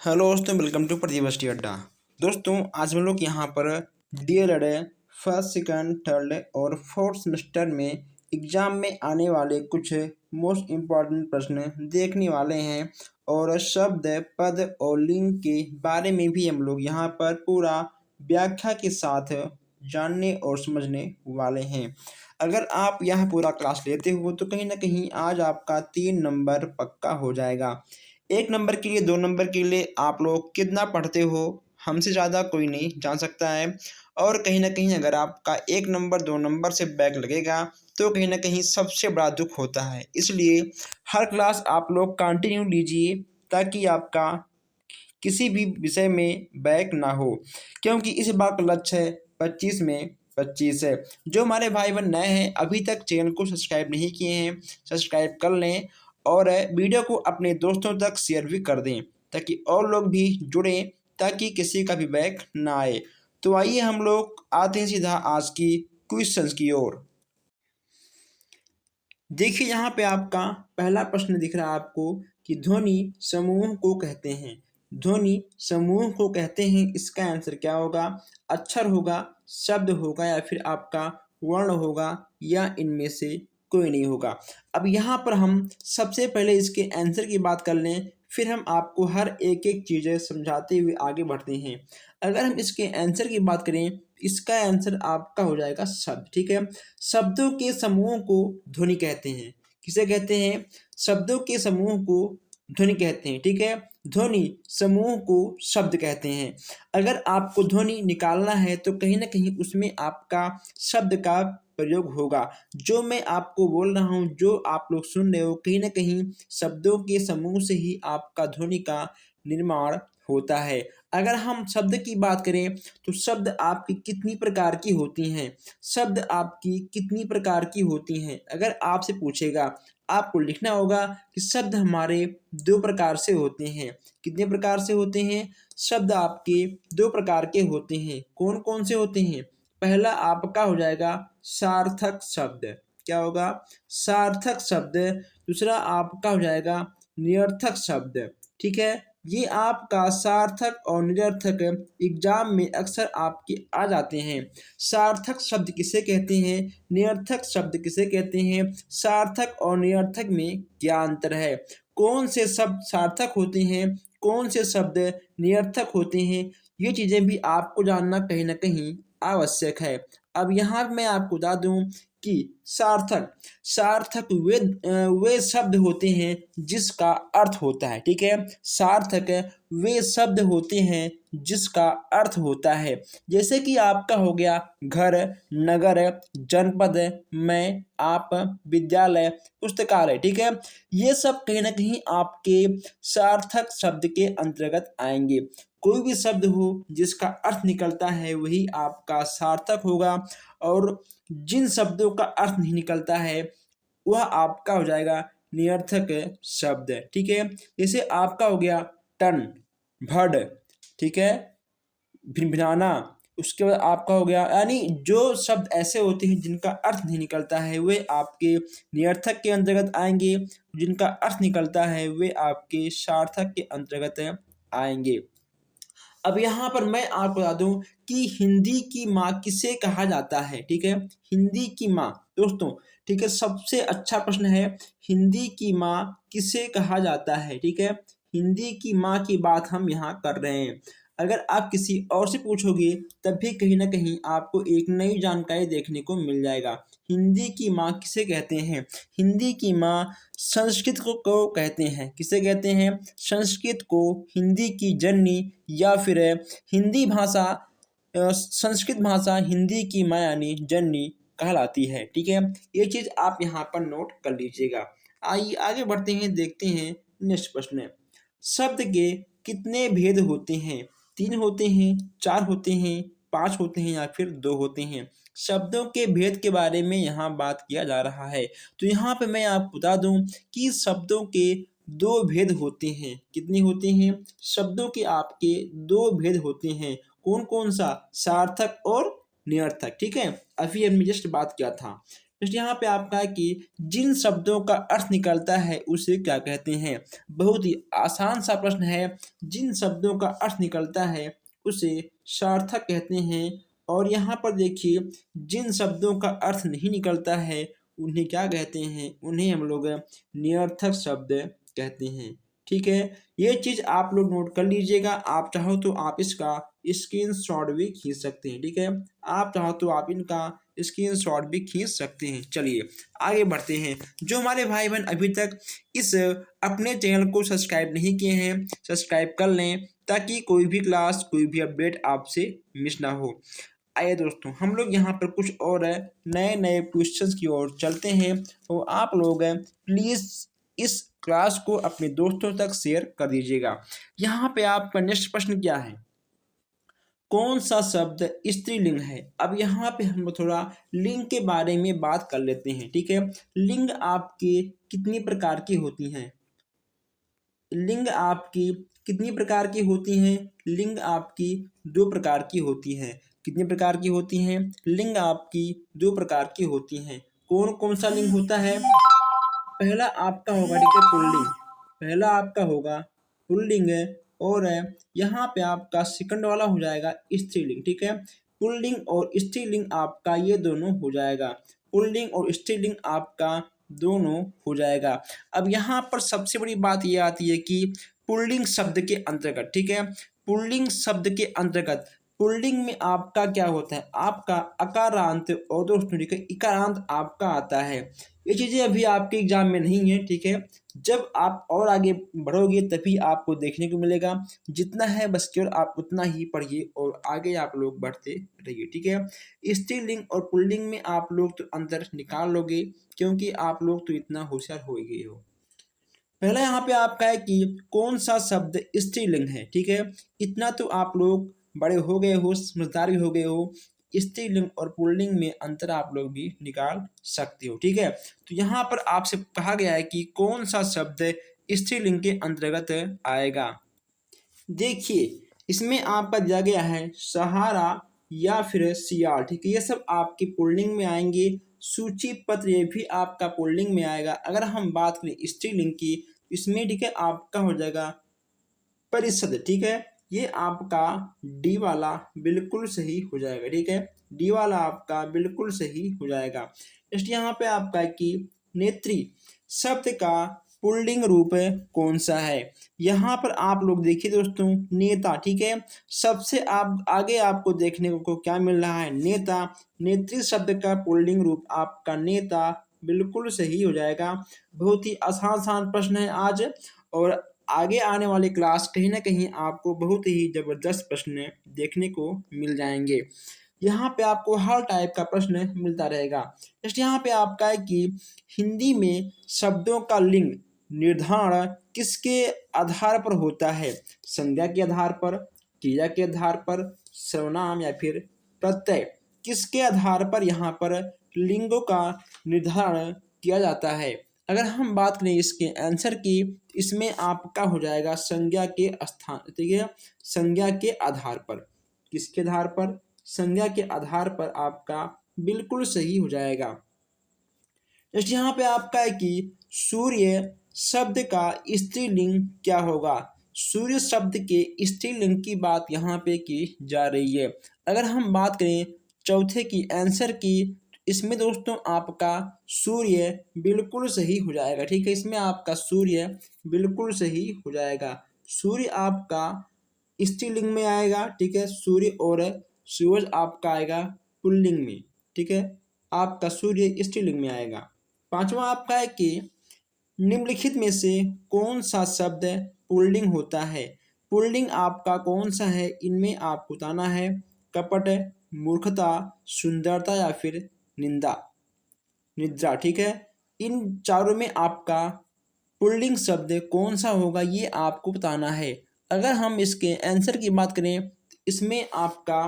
Hello दोस्तों, welcome to प्रतिवर्ती अड्डा। दोस्तों, आज हम लोग यहाँ पर डीएलएड फर्स्ट सेकंड थर्ड और फोर्थ सेमेस्टर में एग्ज़ाम में आने वाले कुछ मोस्ट इम्पॉर्टेंट प्रश्न देखने वाले हैं और शब्द पद और लिंग के बारे में भी हम लोग यहाँ पर पूरा व्याख्या के साथ जानने और समझने वाले हैं। अगर आप यह पूरा क्लास लेते हो तो कहीं ना कहीं आज आपका 3 नंबर पक्का हो जाएगा। 1 नंबर के लिए 2 नंबर के लिए आप लोग कितना पढ़ते हो हमसे ज़्यादा कोई नहीं जान सकता है। और कहीं ना कहीं अगर आपका 1 नंबर 2 नंबर से बैक लगेगा तो कहीं ना कहीं सबसे बड़ा दुख होता है। इसलिए हर क्लास आप लोग कंटिन्यू लीजिए ताकि आपका किसी भी विषय में बैक ना हो, क्योंकि इस बार का लक्ष्य है 25 में 25 है। जो हमारे भाई बहन नए हैं अभी तक चैनल को सब्सक्राइब नहीं किए हैं, सब्सक्राइब कर लें और वीडियो को अपने दोस्तों तक शेयर भी कर दें ताकि और लोग भी जुड़ें, ताकि किसी का भी बैक ना आए। तो आइए हम लोग आते हैं सीधा आज की क्वेश्चंस की ओर। देखिए यहाँ पे आपका पहला प्रश्न दिख रहा है आपको कि ध्वनि समूह को कहते हैं। ध्वनि समूह को कहते हैं, इसका आंसर क्या होगा? अक्षर होगा, शब्द होगा या फिर आपका वर्ण होगा या इनमें से कोई नहीं होगा। अब यहाँ पर हम सबसे पहले इसके आंसर की बात कर लें, फिर हम आपको हर एक एक चीज़ें समझाते हुए आगे बढ़ते हैं। अगर हम इसके आंसर की बात करें, इसका आंसर आपका हो जाएगा शब्द। ठीक है, शब्दों के समूह को ध्वनि कहते हैं। किसे कहते हैं? शब्दों के समूह को ध्वनि कहते हैं। ठीक है, ध्वनि समूह को शब्द कहते हैं। अगर आपको ध्वनि निकालना है तो कहीं ना कहीं उसमें आपका शब्द का प्रयोग होगा। जो मैं आपको बोल रहा हूँ, जो आप लोग सुन रहे हो, कहीं ना कहीं शब्दों के समूह से ही आपका ध्वनि का निर्माण होता है। अगर हम शब्द की बात करें तो शब्द आपकी कितनी प्रकार की होती हैं? शब्द आपकी कितनी प्रकार की होती हैं? अगर आपसे पूछेगा, आपको लिखना होगा कि शब्द हमारे 2 प्रकार से होते हैं। कितने प्रकार से होते हैं? शब्द आपके 2 प्रकार के होते हैं। कौन कौन से होते हैं? पहला आपका हो जाएगा सार्थक शब्द। क्या होगा? सार्थक शब्द। दूसरा आपका हो जाएगा निरर्थक शब्द। ठीक है, ये आपका सार्थक और निरर्थक एग्जाम में अक्सर आपके आ जाते हैं। सार्थक शब्द किसे कहते हैं? निरर्थक शब्द किसे कहते हैं? सार्थक और निरर्थक में क्या अंतर है? कौन से शब्द सार्थक होते हैं, कौन से शब्द निरर्थक होते हैं, ये चीज़ें भी आपको जानना कहीं ना कहीं आवश्यक है। अब यहाँ मैं आपको बता दूं कि सार्थक सार्थक वे शब्द होते हैं जिसका अर्थ होता है। ठीक है, सार्थक वे शब्द होते हैं जिसका अर्थ होता है। जैसे कि आपका हो गया घर, नगर, जनपद, मैं, आप, विद्यालय, पुस्तकालय। ठीक है, ये सब कहीं ना कहीं आपके सार्थक शब्द के अंतर्गत आएंगे। कोई भी शब्द हो जिसका अर्थ निकलता है वही आपका सार्थक होगा, और जिन शब्दों का अर्थ नहीं निकलता है वह आपका हो जाएगा निरर्थक शब्द। ठीक है, जैसे आपका हो गया टन, भड, ठीक है, भिनभिनाना। उसके बाद आपका हो गया, यानी जो शब्द ऐसे होते हैं जिनका अर्थ नहीं निकलता है वे आपके निरर्थक के अंतर्गत आएंगे, जिनका अर्थ निकलता है वे आपके सार्थक के अंतर्गत आएंगे। अब यहाँ पर मैं आपको बता दूं कि हिंदी की माँ किसे कहा जाता है। ठीक है, हिंदी की माँ दोस्तों, ठीक है, सबसे अच्छा प्रश्न है, हिंदी की माँ किसे कहा जाता है? ठीक है, हिंदी की माँ की बात हम यहाँ कर रहे हैं। अगर आप किसी और से पूछोगे तब भी कहीं ना कहीं आपको एक नई जानकारी देखने को मिल जाएगा। हिंदी की माँ किसे कहते हैं? हिंदी की माँ संस्कृत को कहते हैं। किसे कहते हैं? संस्कृत को हिंदी की जननी या फिर हिंदी भाषा संस्कृत भाषा हिंदी की माँ यानी जननी कहलाती है। ठीक है, ये चीज़ आप यहाँ पर नोट कर लीजिएगा। आइए आगे बढ़ते हैं, देखते हैं नेक्स्ट प्रश्न। शब्द के कितने भेद होते हैं? 3 होते हैं, 4 होते हैं, 5 होते हैं या फिर 2 होते हैं? शब्दों के भेद के बारे में यहाँ बात किया जा रहा है। तो यहाँ पे मैं आपको बता दूं कि शब्दों के 2 भेद होते हैं। कितने होते हैं? शब्दों के आपके 2 भेद होते हैं। कौन कौन सा? सार्थक और निरर्थक। ठीक है, अभी हमने जस्ट बात किया था। तो यहाँ पे आपका है कि जिन शब्दों का अर्थ निकलता है उसे क्या कहते हैं। बहुत ही आसान सा प्रश्न है। जिन शब्दों का अर्थ निकलता है उसे सार्थक कहते हैं। और यहाँ पर देखिए, जिन शब्दों का अर्थ नहीं निकलता है उन्हें क्या कहते हैं, उन्हें हम लोग निरर्थक शब्द कहते हैं। ठीक है, ये चीज़ आप लोग नोट कर लीजिएगा। आप चाहो तो आप इसका स्क्रीनशॉट भी खींच सकते हैं। ठीक है, आप चाहो तो आप इनका स्क्रीनशॉट भी खींच सकते हैं। चलिए आगे बढ़ते हैं। जो हमारे भाई बहन अभी तक इस अपने चैनल को सब्सक्राइब नहीं किए हैं, सब्सक्राइब कर लें ताकि कोई भी क्लास, कोई भी अपडेट आपसे मिस ना हो। आइए दोस्तों, हम लोग यहाँ पर कुछ और नए नए क्वेश्चंस की ओर चलते हैं। तो आप लोग प्लीज़ इस क्लास को अपने दोस्तों तक शेयर कर दीजिएगा। यहाँ पे आपका नेक्स्ट प्रश्न क्या है, कौन सा शब्द स्त्रीलिंग है। अब यहाँ पे हम थोड़ा लिंग के बारे में बात कर लेते हैं। ठीक है, लिंग आपके कितनी प्रकार की होती हैं, लिंग आपकी कितनी प्रकार की होती हैं। लिंग आपकी दो प्रकार की होती हैं। कितनी प्रकार की होती हैं, लिंग आपकी दो प्रकार की होती हैं। कौन कौन सा लिंग होता है, पहला आपका होगा, ठीक है, पुल्लिंग। पहला आपका होगा पुल्लिंग। और यहाँ पे आपका सेकंड वाला हो जाएगा स्त्रीलिंग। ठीक है, पुल्लिंग और स्त्रीलिंग आपका ये दोनों हो जाएगा। पुल्लिंग और स्त्रीलिंग आपका दोनों हो जाएगा। अब यहाँ पर सबसे बड़ी बात ये आती है कि पुल्लिंग शब्द के अंतर्गत, ठीक है, पुल्लिंग शब्द के अंतर्गत पुल्लिंग में आपका क्या होता है, आपका अकारांत और दोस्तों ठीक है इकारांत आपका आता है। ये चीज़ें अभी आपके एग्जाम में नहीं है। ठीक है, जब आप और आगे बढ़ोगे तभी आपको देखने को मिलेगा। जितना है बस केवल आप उतना ही पढ़िए और आगे आप लोग बढ़ते रहिए। ठीक है, स्त्रीलिंग और पुल्लिंग में आप लोग तो अंतर निकाल लोगे क्योंकि आप लोग तो इतना होशियार हो गए हो। पहला यहाँ पे आपका है कि कौन सा शब्द स्त्रीलिंग है। ठीक है, इतना तो आप लोग बड़े हो गए हो, समझदार भी हो गए हो। स्त्रीलिंग और पुल्लिंग में अंतर आप लोग भी निकाल सकते हो। ठीक है, तो यहाँ पर आपसे कहा गया है कि कौन सा शब्द स्त्रीलिंग के अंतर्गत आएगा। देखिए, इसमें आपका दिया गया है सहारा या फिर सियाल। ठीक है, ये सब आपकी पुल्लिंग में आएंगे। सूची पत्र ये भी आपका पुल्लिंग में आएगा। अगर हम बात करें स्त्रीलिंग की, इसमें ठीक है आपका हो जाएगा परिषद। ठीक है, ये आपका डी वाला बिल्कुल सही हो जाएगा। ठीक है, डी वाला आपका बिल्कुल सही हो जाएगा। नेक्स्ट यहाँ पे आपका है कि नेत्री शब्द का पुल्लिंग रूप कौन सा है। यहाँ पर आप लोग देखिए दोस्तों, नेता। ठीक है, सबसे आप आगे आपको देखने को क्या मिल रहा है, नेता। नेत्री शब्द का पुल्लिंग रूप आपका नेता बिल्कुल सही हो जाएगा। बहुत ही आसान आसान प्रश्न है आज, और आगे आने वाले क्लास कहीं ना कहीं आपको बहुत ही जबरदस्त प्रश्न देखने को मिल जाएंगे। यहाँ पे आपको हर टाइप का प्रश्न मिलता रहेगा। जैसे यहाँ पे आपका है कि हिंदी में शब्दों का लिंग निर्धारण किसके आधार पर होता है, संज्ञा के आधार पर, क्रिया के आधार पर, सर्वनाम या फिर प्रत्यय, किसके आधार पर यहाँ पर लिंगों का निर्धारण किया जाता है। अगर हम बात करें इसके आंसर की, इसमें आपका हो जाएगा संज्ञा के स्थान, ठीक है, संज्ञा के आधार पर। किसके आधार पर, संज्ञा के आधार पर आपका बिल्कुल सही हो जाएगा। जैसे यहाँ पे आपका है कि सूर्य शब्द का स्त्रीलिंग क्या होगा। सूर्य शब्द के स्त्रीलिंग की बात यहाँ पे की जा रही है। अगर हम बात करें चौथे की आंसर की, इसमें दोस्तों आपका सूर्य बिल्कुल सही हो जाएगा। ठीक है, इसमें आपका सूर्य बिल्कुल सही हो जाएगा। सूर्य आपका स्त्रीलिंग में आएगा। ठीक है, सूर्य और सूरज आपका आएगा पुल्लिंग में। ठीक है, आपका सूर्य स्त्रीलिंग में आएगा। पांचवा आपका है कि निम्नलिखित में से कौन सा शब्द पुल्लिंग होता है। पुल्लिंग आपका कौन सा है, इनमें आपको बताना है। कपट, मूर्खता, सुंदरता या फिर निंदा, निद्रा। ठीक है, इन चारों में आपका पुल्लिंग शब्द कौन सा होगा ये आपको बताना है। अगर हम इसके आंसर की बात करें, इसमें आपका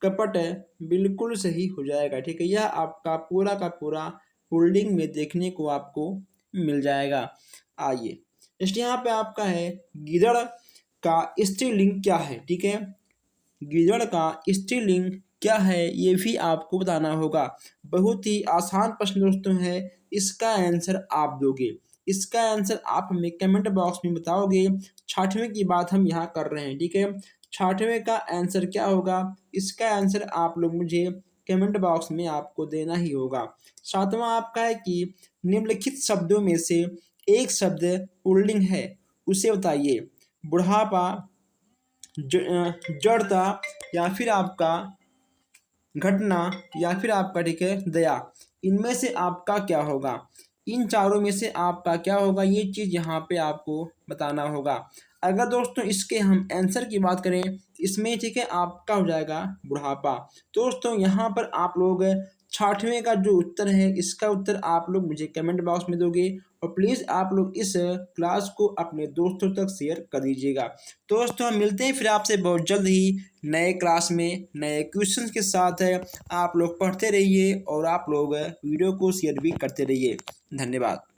कपट बिल्कुल सही हो जाएगा। ठीक है, यह आपका पूरा का पूरा पुल्लिंग में देखने को आपको मिल जाएगा। आइए, इसलिए यहाँ पे आपका है गिदड़ का स्त्रीलिंग क्या है। ठीक है, गिदड़ का स्त्रीलिंग क्या है ये भी आपको बताना होगा। बहुत ही आसान प्रश्न दोस्तों है, इसका आंसर आप दोगे। इसका आंसर आप हमें कमेंट बॉक्स में बताओगे। 6ठवें की बात हम यहाँ कर रहे हैं, ठीक है। 6ठवें का आंसर क्या होगा, इसका आंसर आप लोग मुझे कमेंट बॉक्स में आपको देना ही होगा। 7वां आपका है कि निम्नलिखित शब्दों में से एक शब्द पुल्लिंग है, उसे बताइए। बुढ़ापा, जड़ता, या फिर आपका घटना, या फिर आपका ठीक है दया। इनमें से आपका क्या होगा, इन चारों में से आपका क्या होगा, ये चीज़ यहाँ पे आपको बताना होगा। अगर दोस्तों इसके हम आंसर की बात करें, इसमें ठीक है आपका हो जाएगा बुढ़ापा। दोस्तों यहाँ पर आप लोग 6ठवें का जो उत्तर है, इसका उत्तर आप लोग मुझे कमेंट बॉक्स में दोगे, और प्लीज़ आप लोग इस क्लास को अपने दोस्तों तक शेयर कर दीजिएगा। दोस्तों हम मिलते हैं फिर आपसे बहुत जल्द ही नए क्लास में नए क्वेश्चंस के साथ। है आप लोग पढ़ते रहिए और आप लोग वीडियो को शेयर भी करते रहिए। धन्यवाद।